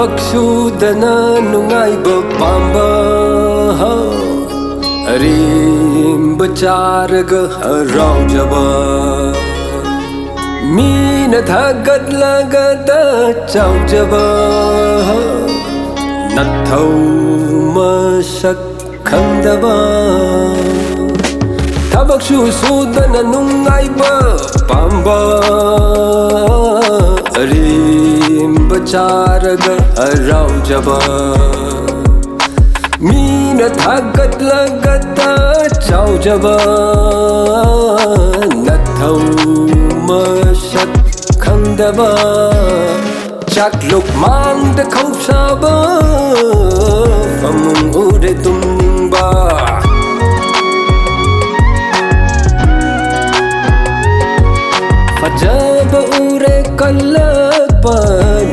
Thbak sudana nungaiba pamba Arimba charaga haraujaba Mina thagat lagada chaujaba Nathau masak khandaba Thbak sudana nungaiba pamba Arimba charaga haraujaba Mina thagat lagada chaujaba Nathau masak khandaba Chakluk mangda khausaba Famung ure tumningba Fajaba ure kalakpa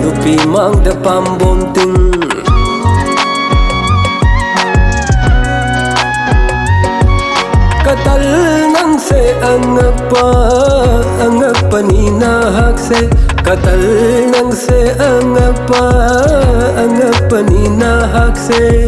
Nupi mangda pambonting Katal nang se angapa ni nahak se Katal nang se angapa ni nahak se